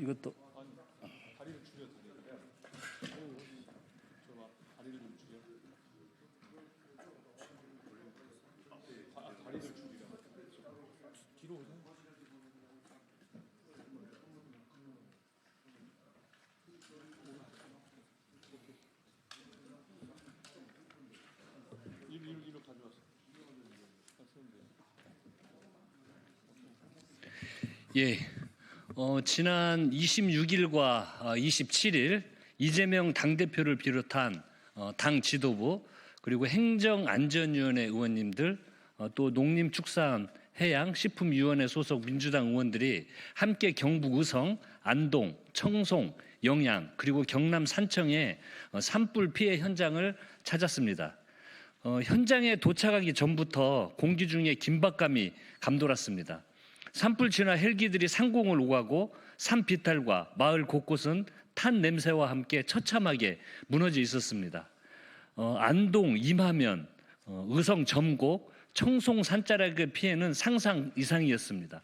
이것도 다리를 줄여. 다리를 좀 줄여. 다리를 줄이라. 뒤로 오세요. 이리로 가져왔어. 예, 지난 26일과 27일 이재명 당대표를 비롯한 당 지도부 그리고 행정안전위원회 의원님들 또 농림축산해양식품위원회 소속 민주당 의원들이 함께 경북 의성, 안동, 청송, 영양 그리고 경남 산청의 산불 피해 현장을 찾았습니다. 현장에 도착하기 전부터 공기 중에 긴박감이 감돌았습니다. 산불 진화 헬기들이 상공을 오가고 산 비탈과 마을 곳곳은 탄 냄새와 함께 처참하게 무너져 있었습니다. 안동 임하면, 의성 점곡, 청송 산자락의 피해는 상상 이상이었습니다.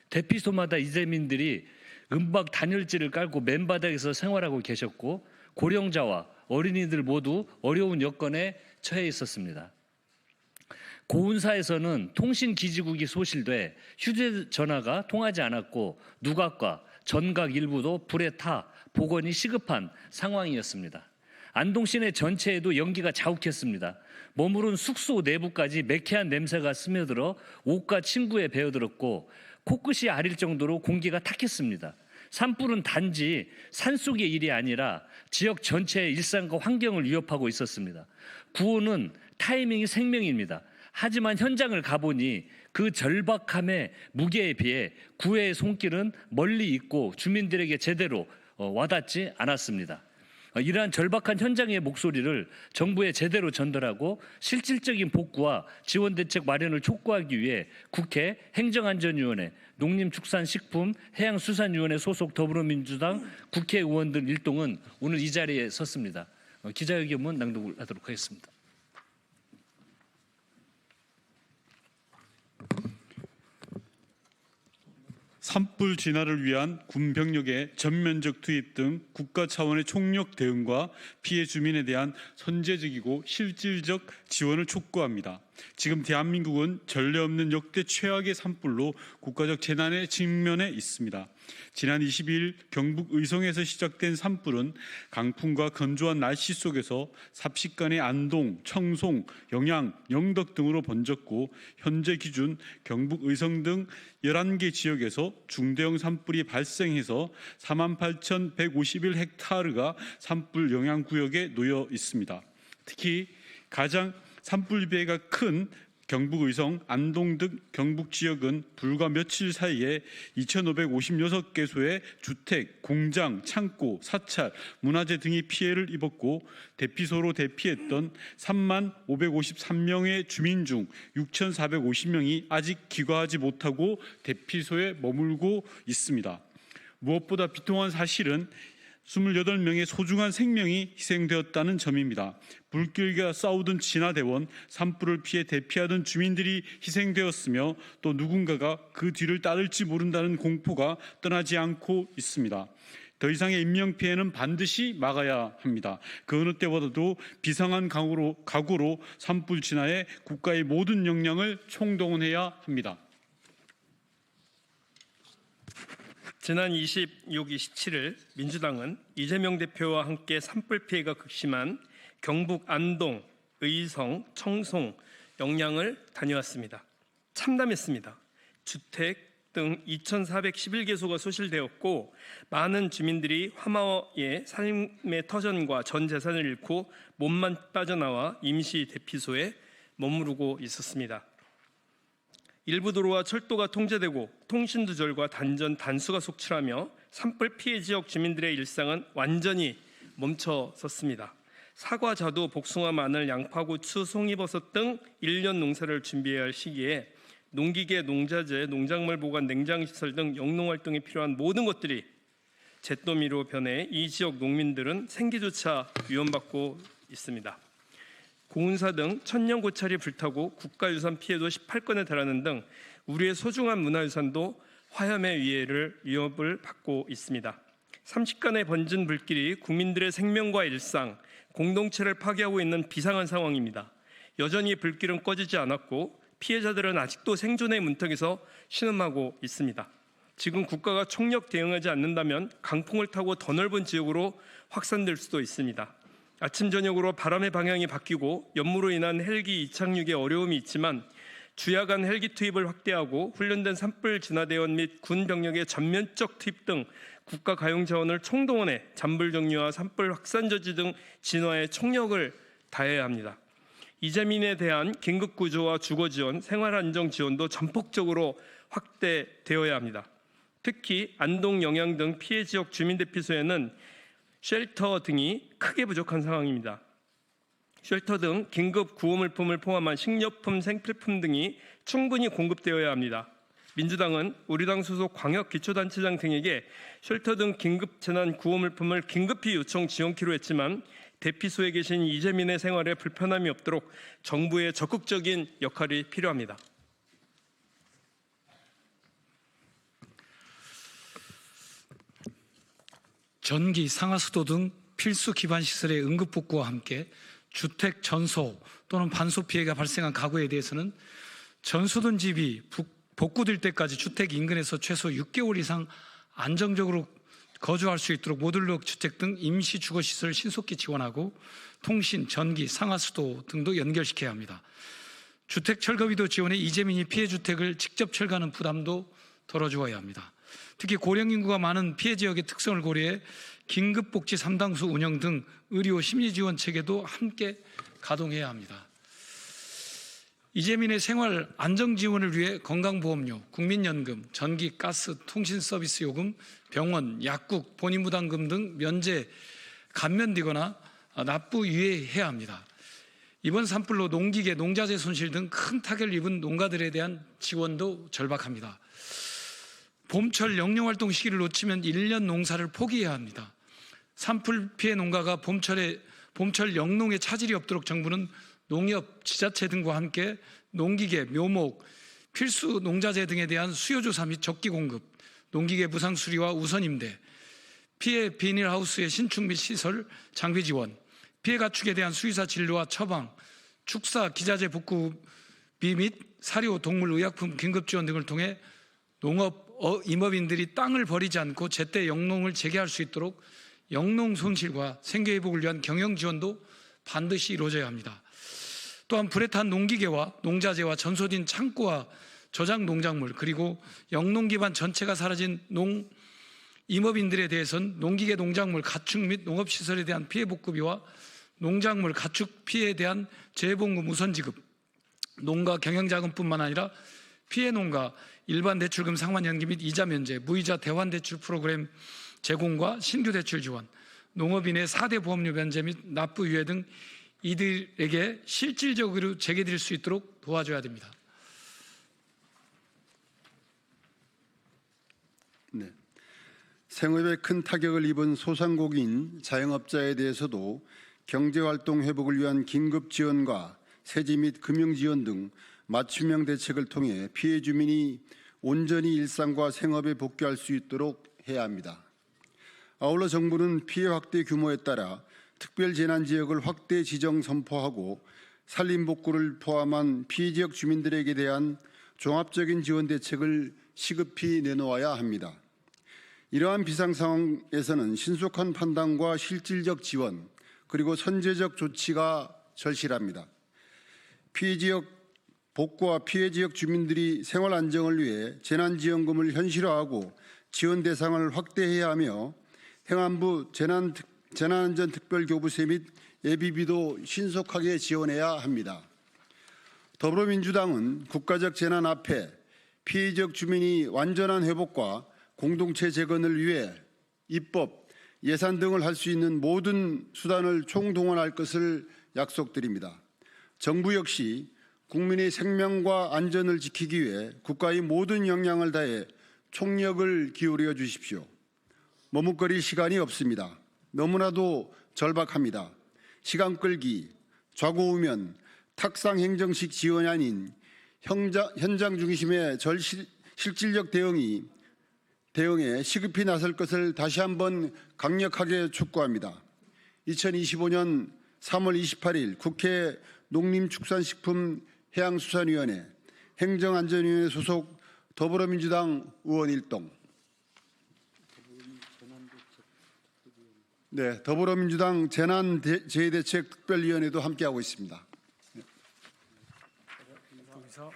대피소마다 이재민들이 은박 단열재를 깔고 맨바닥에서 생활하고 계셨고 고령자와 어린이들 모두 어려운 여건에 처해 있었습니다. 고운사에서는 통신기지국이 소실돼 휴대전화가 통하지 않았고 누각과 전각 일부도 불에 타 복원이 시급한 상황이었습니다. 안동시내 전체에도 연기가 자욱했습니다. 머무른 숙소 내부까지 매캐한 냄새가 스며들어 옷과 침구에 배어들었고 코끝이 아릴 정도로 공기가 탁했습니다. 산불은 단지 산속의 일이 아니라 지역 전체의 일상과 환경을 위협하고 있었습니다. 구호는 타이밍이 생명입니다. 하지만 현장을 가보니 그 절박함의 무게에 비해 구애의 손길은 멀리 있고 주민들에게 제대로 와닿지 않았습니다. 이러한 절박한 현장의 목소리를 정부에 제대로 전달하고 실질적인 복구와 지원 대책 마련을 촉구하기 위해 국회 행정안전위원회, 농림축산식품 해양수산위원회 소속 더불어민주당 국회의원들 일동은 오늘 이 자리에 섰습니다. 기자회견문 낭독을 하도록 하겠습니다. 산불 진화를 위한 군 병력의 전면적 투입 등 국가 차원의 총력 대응과 피해 주민에 대한 선제적이고 실질적 지원을 촉구합니다. 지금 대한민국은 전례 없는 역대 최악의 산불로 국가적 재난에 직면해 있습니다. 지난 22일 경북 의성에서 시작된 산불은 강풍과 건조한 날씨 속에서 삽시간에 안동, 청송, 영양, 영덕 등으로 번졌고 현재 기준 경북 의성 등 11개 지역에서 중대형 산불이 발생해서 48,151헥타르가 산불 영향 구역에 놓여 있습니다. 특히 가장 산불 피해가 큰 경북 의성, 안동 등 경북 지역은 불과 며칠 사이에 2,556개소의 주택, 공장, 창고, 사찰, 문화재 등이 피해를 입었고 대피소로 대피했던 30,553명의 주민 중 6,450명이 아직 귀가하지 못하고 대피소에 머물고 있습니다. 무엇보다 비통한 사실은 28명의 소중한 생명이 희생되었다는 점입니다. 불길과 싸우던 진화대원, 산불을 피해 대피하던 주민들이 희생되었으며 또 누군가가 그 뒤를 따를지 모른다는 공포가 떠나지 않고 있습니다. 더 이상의 인명피해는 반드시 막아야 합니다. 그 어느 때보다도 비상한 각오로 산불 진화에 국가의 모든 역량을 총동원해야 합니다. 지난 26, 27일 민주당은 이재명 대표와 함께 산불 피해가 극심한 경북 안동, 의성, 청송, 영양을 다녀왔습니다. 참담했습니다. 주택 등 2,411개소가 소실되었고 많은 주민들이 화마의 삶의 터전과 전 재산을 잃고 몸만 빠져나와 임시 대피소에 머무르고 있었습니다. 일부 도로와 철도가 통제되고 통신두절과 단전, 단수가 속출하며 산불 피해 지역 주민들의 일상은 완전히 멈춰섰습니다. 사과, 자두, 복숭아, 마늘, 양파, 고추, 송이버섯 등 1년 농사를 준비해야 할 시기에 농기계, 농자재, 농작물 보관, 냉장시설 등 영농활동에 필요한 모든 것들이 잿더미로 변해 이 지역 농민들은 생계조차 위협받고 있습니다. 고운사 등 천년 고찰이 불타고 국가유산 피해도 18건에 달하는 등 우리의 소중한 문화유산도 화염의 위협을 받고 있습니다. 30간에 번진 불길이 국민들의 생명과 일상, 공동체를 파괴하고 있는 비상한 상황입니다. 여전히 불길은 꺼지지 않았고 피해자들은 아직도 생존의 문턱에서 신음하고 있습니다. 지금 국가가 총력 대응하지 않는다면 강풍을 타고 더 넓은 지역으로 확산될 수도 있습니다. 아침 저녁으로 바람의 방향이 바뀌고 연무로 인한 헬기 이착륙에 어려움이 있지만 주야간 헬기 투입을 확대하고 훈련된 산불 진화대원 및 군 병력의 전면적 투입 등 국가 가용 자원을 총동원해 잔불 정리와 산불 확산 저지 등 진화에 총력을 다해야 합니다. 이재민에 대한 긴급 구조와 주거 지원, 생활 안정 지원도 전폭적으로 확대되어야 합니다. 특히 안동, 영양 등 피해 지역 주민대피소에는 쉘터 등이 크게 부족한 상황입니다. 쉘터 등 긴급 구호 물품을 포함한 식료품, 생필품 등이 충분히 공급되어야 합니다. 민주당은 우리 당 소속 광역기초단체장 등에게 쉘터 등 긴급 재난 구호 물품을 긴급히 요청 지원키로 했지만 대피소에 계신 이재민의 생활에 불편함이 없도록 정부의 적극적인 역할이 필요합니다. 전기, 상하수도 등 필수 기반 시설의 응급 복구와 함께 주택 전소 또는 반소 피해가 발생한 가구에 대해서는 전소된 집이 복구될 때까지 주택 인근에서 최소 6개월 이상 안정적으로 거주할 수 있도록 모듈러 주택 등 임시 주거 시설을 신속히 지원하고 통신, 전기, 상하수도 등도 연결시켜야 합니다. 주택 철거비도 지원해 이재민이 피해 주택을 직접 철거하는 부담도 덜어주어야 합니다. 특히 고령 인구가 많은 피해 지역의 특성을 고려해 긴급복지 3당수 운영 등 의료 심리 지원 체계도 함께 가동해야 합니다. 이재민의 생활 안정 지원을 위해 건강보험료, 국민연금, 전기, 가스, 통신 서비스 요금, 병원, 약국, 본인부담금 등 면제 감면되거나 납부 유예해야 합니다. 이번 산불로 농기계, 농자재 손실 등 큰 타격을 입은 농가들에 대한 지원도 절박합니다. 봄철 영농활동 시기를 놓치면 1년 농사를 포기해야 합니다. 산불 피해 농가가 봄철 영농에 차질이 없도록 정부는 농협, 지자체 등과 함께 농기계, 묘목, 필수 농자재 등에 대한 수요조사 및 적기 공급, 농기계 무상 수리와 우선 임대, 피해 비닐하우스의 신축 및 시설, 장비 지원, 피해 가축에 대한 수의사 진료와 처방, 축사, 기자재 복구비 및 사료, 동물, 의약품 긴급 지원 등을 통해 농업 임업인들이 땅을 버리지 않고 제때 영농을 재개할 수 있도록 영농 손실과 생계회복을 위한 경영 지원도 반드시 이루어져야 합니다. 또한 불에 탄 농기계와 농자재와 전소된 창고와 저장 농작물 그리고 영농 기반 전체가 사라진 임업인들에 대해서는 농기계 농작물 가축 및 농업시설에 대한 피해 복구비와 농작물 가축 피해에 대한 재보험금 우선 지급, 농가 경영자금뿐만 아니라 피해 농가 일반 대출금 상환 연기 및 이자 면제, 무이자 대환 대출 프로그램 제공과 신규 대출 지원, 농업인의 4대 보험료 면제 및 납부 유예 등 이들에게 실질적으로 재개될 수 있도록 도와줘야 됩니다. 네. 생업에 큰 타격을 입은 소상공인 자영업자에 대해서도 경제활동 회복을 위한 긴급 지원과 세제 및 금융 지원 등 맞춤형 대책을 통해 피해 주민이 온전히 일상과 생업에 복귀할 수 있도록 해야 합니다. 아울러 정부는 피해 확대 규모에 따라 특별재난지역을 확대 지정 선포하고 산림복구를 포함한 피해 지역 주민들에게 대한 종합적인 지원 대책을 시급히 내놓아야 합니다. 이러한 비상 상황에서는 신속한 판단과 실질적 지원 그리고 선제적 조치가 절실합니다. 피해 지역 복구와 피해 지역 주민들이 생활 안정을 위해 재난지원금을 현실화하고 지원 대상을 확대해야 하며 행안부 재난안전특별교부세 및 예비비도 신속하게 지원해야 합니다. 더불어민주당은 국가적 재난 앞에 피해 지역 주민이 완전한 회복과 공동체 재건을 위해 입법, 예산 등을 할 수 있는 모든 수단을 총동원할 것을 약속드립니다. 정부 역시 국민의 생명과 안전을 지키기 위해 국가의 모든 역량을 다해 총력을 기울여 주십시오. 머뭇거릴 시간이 없습니다. 너무나도 절박합니다. 시간 끌기, 좌고우면, 탁상 행정식 지원이 아닌 현장 중심의 실질적 대응이 대응에 시급히 나설 것을 다시 한번 강력하게 촉구합니다. 2025년 3월 28일 국회 농림축산식품해양수산위원회 행정안전위원회 소속 더불어민주당 의원 일동, 네, 더불어민주당 재난재해대책특별위원회도 함께하고 있습니다. 여기서